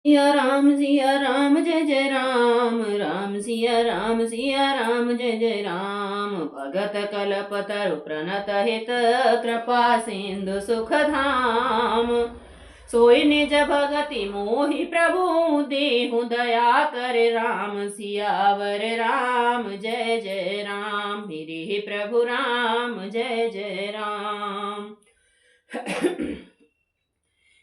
सिया राम जय जय राम, राम सिया राम जय जय राम। भगत कल्पतरु प्रणत हित, कृपा सिंधु सुख धाम। सोई निज भगति मोहि प्रभु, देहु दया कर राम सियावर राम जय जय राम। मेरे प्रभु राम जय जय राम।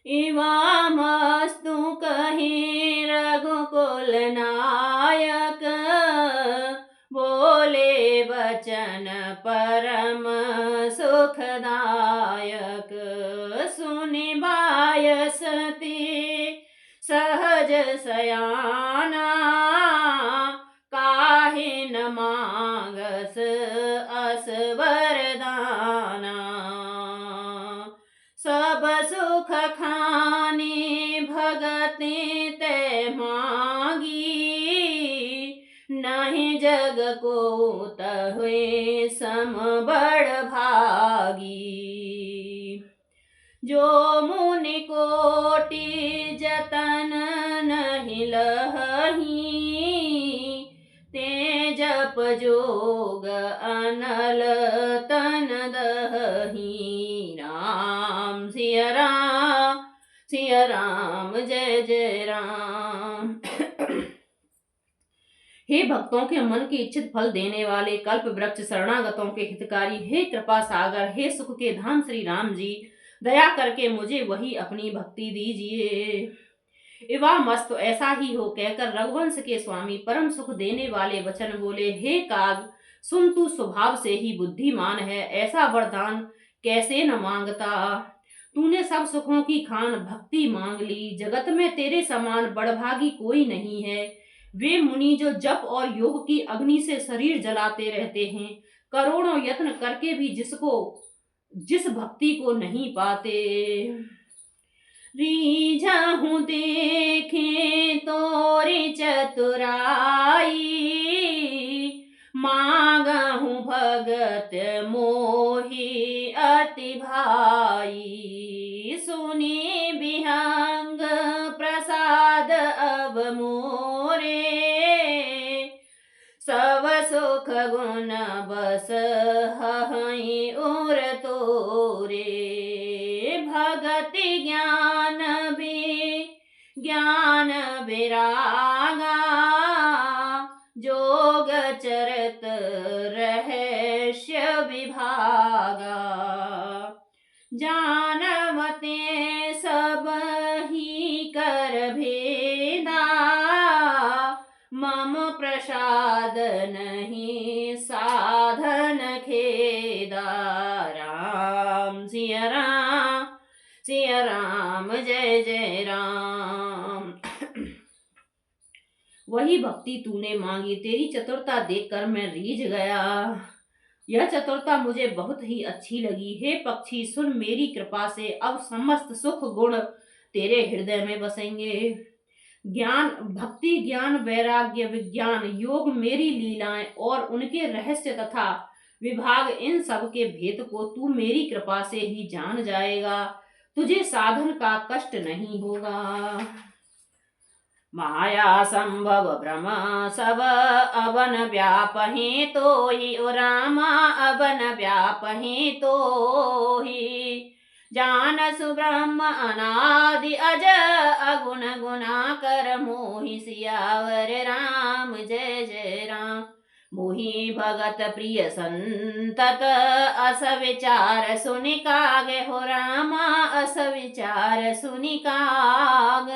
इवामस्तु कहीं रघुकुल नायक, बोले बचन परम सुखदायक। सुनि बायसती सहज सयाना, काहे न मांगस अस वरदाना। सब सुख खानी भगति ते मांगी, नहीं जग को तहुए सम बड़ भागी। जो मुनि कोटि जतन नहीं लही, ते जप जोग अनल तन दही। राम सिया राम जय जय राम। हे भक्तों के मन के इच्छित फल देने वाले, कल्प वृक्ष, शरणागतों के हितकारी, हे कृपा सागर, हे सुख के धाम श्री राम जी, दया करके मुझे वही अपनी भक्ति दीजिए। इवा मस्त ऐसा ही हो कहकर रघुवंश के स्वामी परम सुख देने वाले वचन बोले। हे काग, सुन तू स्वभाव से ही बुद्धिमान है, ऐसा वरदान कैसे न मांगता। तूने सब सुखों की खान भक्ति मांग ली, जगत में तेरे समान बड़भागी कोई नहीं है। वे मुनि जो जप और योग की अग्नि से शरीर जलाते रहते हैं, करोड़ों यत्न करके भी जिस भक्ति को नहीं पाते। रीझहु देखे तोरी चतुराई, मांगहु भगत मोहि अति भाई। सुनी बिहंग प्रसाद अब मोरे, सब सुख गुण बस हहीं उर तोरे। भगति ज्ञान विरागा, जोग चरत रहस्य विभागा। जानवते सब ही कर भेदा, मम प्रसाद नहीं साधन खेदा। राम सिया राम जय जय राम। वही भक्ति तूने मांगी, तेरी चतुरता देखकर मैं रीझ गया। यह चतुरता मुझे बहुत ही अच्छी लगी। हे पक्षी, सुन मेरी कृपा से अब समस्त सुख गुण तेरे हृदय में बसेंगे। ज्ञान, भक्ति, ज्ञान, वैराग्य, विज्ञान, योग, मेरी लीलाएं और उनके रहस्य तथा विभाग, इन सब के भेद को तू मेरी कृपा से ही जान जाएगा। तुझे साधन का कष्ट नहीं होगा। माया संभव भ्रम सब अवन व्यापहि तोहि, ओ रामा अवन व्यापहि तोहि। जानसु ब्रह्म अनादि अज, अगुण गुना कर मोहि। सियावर राम जय जय राम। मोहि भगत प्रिय संतत, अस विचार सुनि काग। हो रामा अस विचार सुनि काग।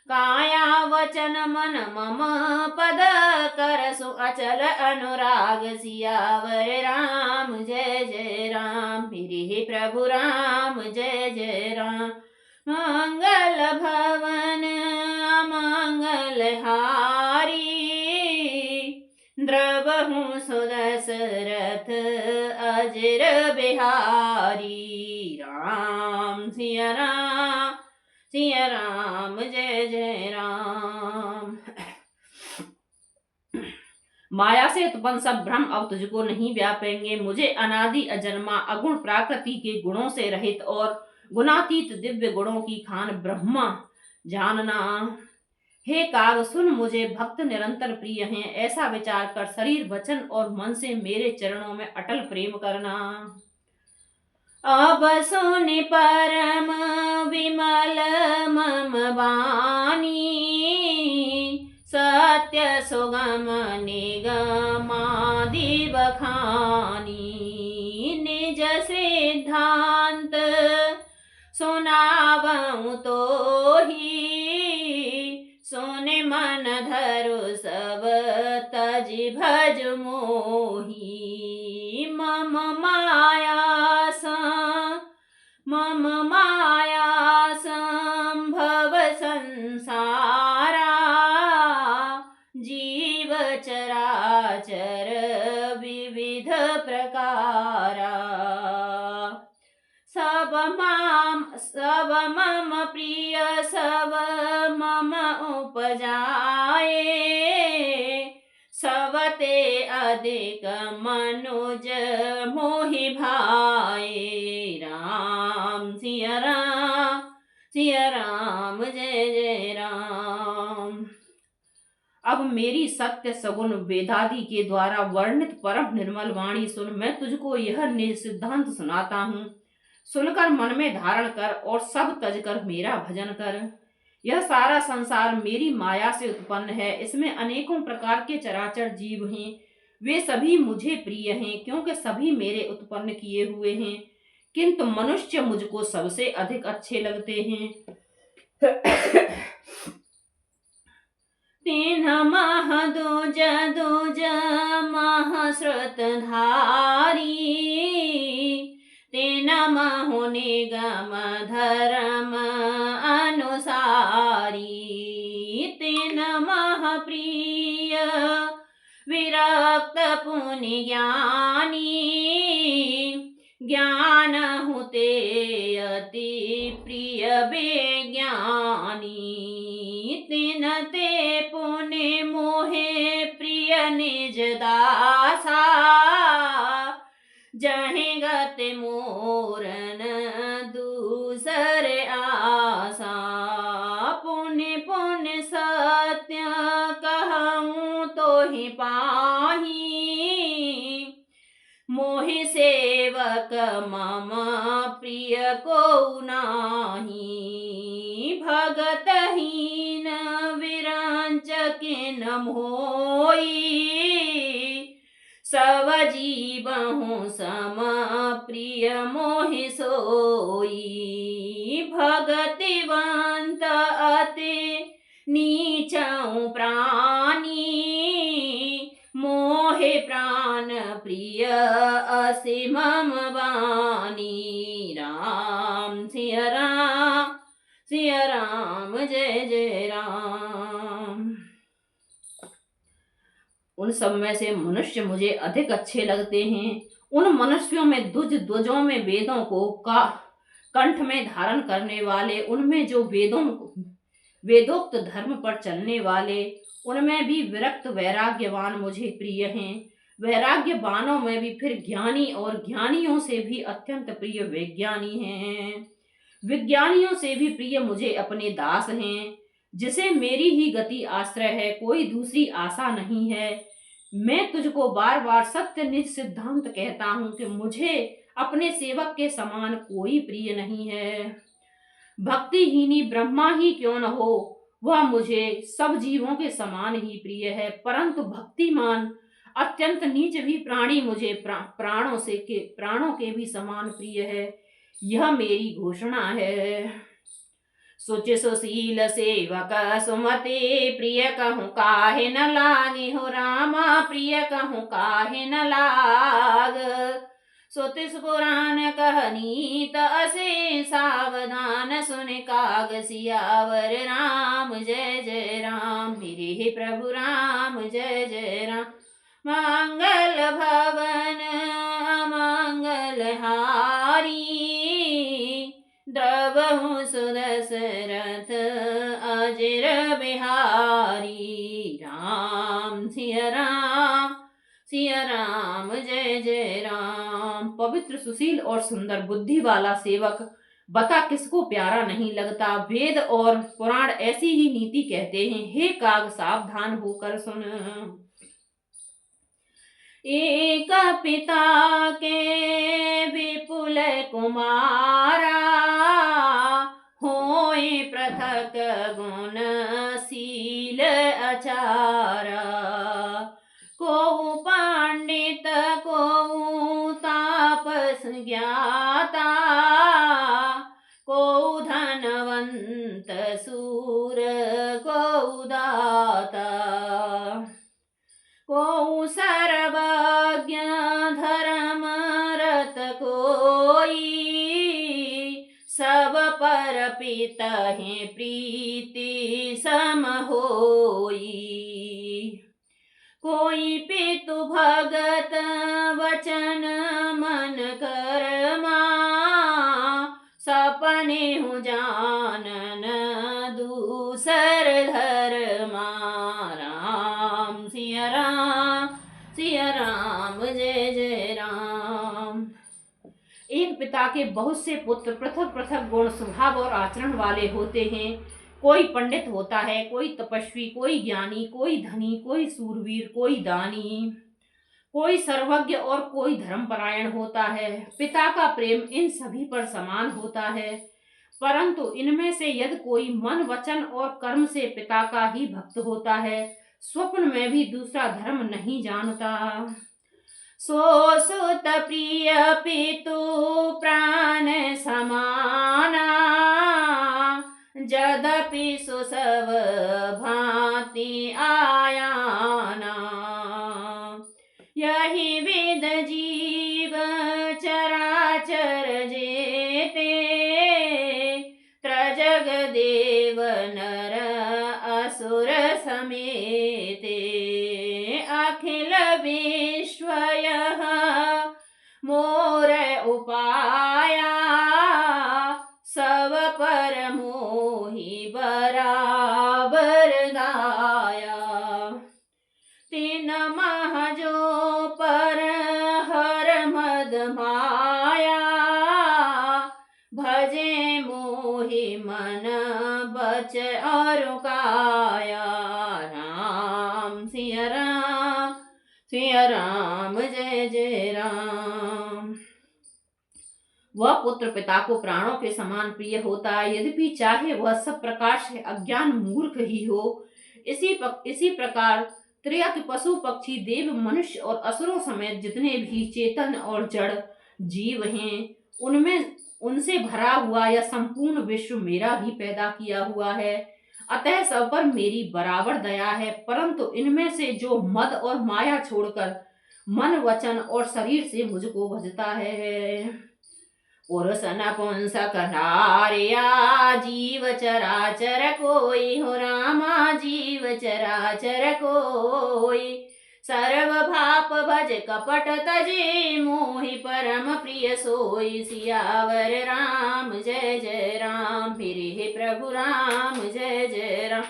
काया वचन मन मम पद, करसु अचल अनुराग। सियावर राम जय जय राम। मेरे प्रभु राम जय जय राम। मंगल भवन अमंगल हारी, द्रवहु सुदशरथ अजर बिहारी। राम सिया राम जय जय राम। माया से उत्पन्न सब भ्रम अब तुझको नहीं व्यापेंगे। मुझे अनादि अजन्मा अगुण प्राकृति के गुणों से रहित और गुणातीत दिव्य गुणों की खान ब्रह्मा जानना। हे काग सुन, मुझे भक्त निरंतर प्रिय हैं, ऐसा विचार कर शरीर वचन और मन से मेरे चरणों में अटल प्रेम करना। अब सुन परम विमल मम वाणी, सत्य सुगम निगमादि बखानी। निज सिद्धांत सुनावऊं तो ही, सुन मन धरु सब तज भज मोही। मम माया संभव संसारा, जीव चराचर विविध प्रकारा। सब मम प्रिय सब मम उपजाए, सबते अधिक मनुज मोहि भाए। राम सिया राम जय जय राम। अब मेरी सत्य सगुन वेदादि के द्वारा वर्णित परम निर्मल वाणी सुन। मैं तुझको यह निज सिद्धांत सुनाता हूँ, सुनकर मन में धारण कर और सब तज कर मेरा भजन कर। यह सारा संसार मेरी माया से उत्पन्न है, इसमें अनेकों प्रकार के चराचर जीव हैं, वे सभी मुझे प्रिय हैं, क्योंकि सभी मेरे उत्पन्न किए हुए हैं, किंतु मनुष्य मुझको सबसे अधिक अच्छे लगते हैं। तीन मह दूज दूज मह श्रुतधारी, तेन महो निगम धर्म अनुसारी। तेन मह प्रिय विरक्त पुनि ज्ञानी, ज्ञान हुते अति प्रिय विज्ञानी। तिन ते पुनि मोहे प्रिय निज दासा, जहि गति मोरन दूसर आशा। पुनि पुनि सत्य कहूँ तो ही पाही, मोहि सेवक मम प्रिय को नाही। भगतहीन विरंच किन मोई, सब जीवहु सम प्रिय मोहि सोई। भगतिवंत अति नीचऊ प्राणी, मोहे प्राण प्रिय असीम वाणी। राम सिया राम जय जय राम। उन सब में से मनुष्य मुझे अधिक अच्छे लगते हैं। उन मनुष्यों में द्वजों में वेदों को कंठ में धारण करने वाले, उनमें जो वेदोक्त धर्म पर चलने वाले, उनमें भी विरक्त वैराग्यवान मुझे प्रिय हैं। वैराग्यवानों में भी फिर ज्ञानी, और ज्ञानियों से भी अत्यंत प्रिय विज्ञानी हैं। विज्ञानियों से भी प्रिय मुझे अपने दास हैं, जिसे मेरी ही गति आश्रय है, कोई दूसरी आशा नहीं है। मैं तुझको बार बार सत्य निज सिद्धांत कहता हूँ कि मुझे अपने सेवक के समान कोई प्रिय नहीं है। भक्तिहीनी ब्रह्मा ही क्यों न हो, वह मुझे सब जीवों के समान ही प्रिय है, परंतु भक्तिमान अत्यंत नीच भी प्राणी मुझे प्राणों के भी समान प्रिय है। यह मेरी घोषणा है। सुच सुशील सेवक सुमते, प्रिय कहूँ काहे न लागे हो रामा, प्रिय कहूँ काहे न लाग। सोतिस पुराण कहनी तसे सावधान, सुन काग सियावर राम जय जय राम। मेरे प्रभु राम जय जय राम। मंगल भवन मंगल हारी, द्रवहु सुदशरथ अजर बिहारी। राम सिया राम जय जय राम। पवित्र सुशील और सुंदर बुद्धि वाला सेवक बता किसको प्यारा नहीं लगता। वेद और पुराण ऐसी ही नीति कहते हैं। हे काग सावधान होकर सुन। एक पिता के विपुल कुमारा, होए पृथक गुणशील आचारा। को पंडित को तापस ज्ञाता, को धनवंत सूर को दाता। को सर्वज्ञ धर्म रत कोई, सब पर पितहि प्रीति सम होई। कोई पितु भगत वचन मन कर्मा, सपने हूँ जानन दूसर धर्मा। राम सिया राम, सिया राम, जय जय राम। एक पिता के बहुत से पुत्र पृथक पृथक गुण स्वभाव और आचरण वाले होते हैं। कोई पंडित होता है, कोई तपस्वी, कोई ज्ञानी, कोई धनी, कोई सूरवीर, कोई दानी, कोई सर्वज्ञ और कोई धर्मपरायण होता है। पिता का प्रेम इन सभी पर समान होता है, परंतु इनमें से यदि कोई मन वचन और कर्म से पिता का ही भक्त होता है, स्वप्न में भी दूसरा धर्म नहीं जानता। सो सुत प्रिय पितु प्राण समाना, जदपि सुसव भांति आयाना। यही विद जीव चराचर जेते, त्रजग देव नर असुर समेते। अखिल विश्व यह मोर उपाया, सब पर मोहि बराबर दाया। तीन मह जो पर हर मद माया, भजे मोहि मन बच और काया। राम सिया राम, सिया राम, जय जय राम। वह पुत्र पिता को प्राणों के समान प्रिय होता है, यद्यपि चाहे वह सब प्रकार से अज्ञान मूर्ख ही हो। इसी प्रकार त्रियक पशु पक्षी देव मनुष्य और असुरों समेत जितने भी चेतन और जड़ जीव हैं, उनमें उनसे भरा हुआ यह संपूर्ण विश्व मेरा भी पैदा किया हुआ है। अतः सब पर मेरी बराबर दया है, परंतु इनमें से जो मद और माया छोड़कर मन वचन और शरीर से मुझको भजता है। पुरुष नपुंसक नारिया, जीव चराचर कोई हो रामा, जीव चराचर कोई। सर्व भाप भज कपट तजे, मोहि परम प्रिय सोई। सियावर राम, जय जय राम, फिर हे प्रभु राम, जय जय राम।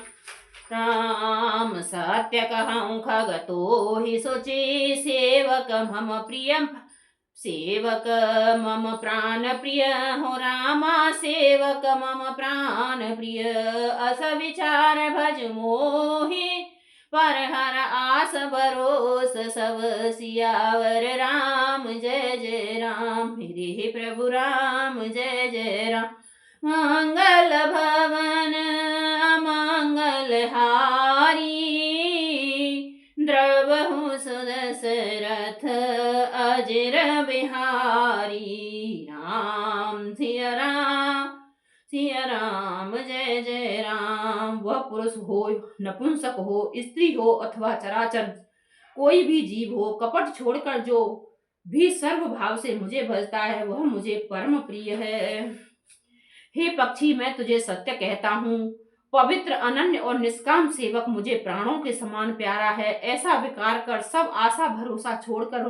राम सत्य कहूँ खगतो ही सोचे, सेवक मम प्रिय, सेवक मम प्राण प्रिय हो रामा, सेवक मम प्राण प्रिय। अस विचार भज मोहि, पर हर आस भरोस सब। सियावर राम, जय जय राम, मेरे प्रभु राम, जय जय राम। मंगल भवन अमंगल हारी, द्रवहु सुदशरथ अजर बिहारी। राम सिया राम, सिया राम, जय जय राम। वह पुरुष हो, नपुंसक हो, स्त्री हो अथवा चराचर कोई भी जीव हो, कपट छोड़कर जो भी सर्व भाव से मुझे भजता है, वह मुझे परम प्रिय है। हे पक्षी, मैं तुझे सत्य कहता हूँ, पवित्र अनन्य और निष्काम सेवक मुझे प्राणों के समान प्यारा है। ऐसा विकार कर सब आशा भरोसा छोड़कर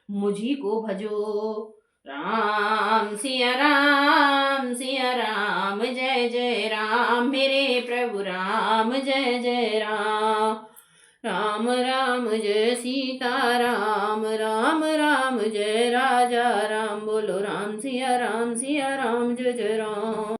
मुझी को भजो। राम सिया राम, सिया राम, जय जय राम, मेरे प्रभु राम, जय जय राम। राम राम जय सीता राम, राम राम जय राजा राम। बोलो राम सिया राम, सिया राम जय जय राम।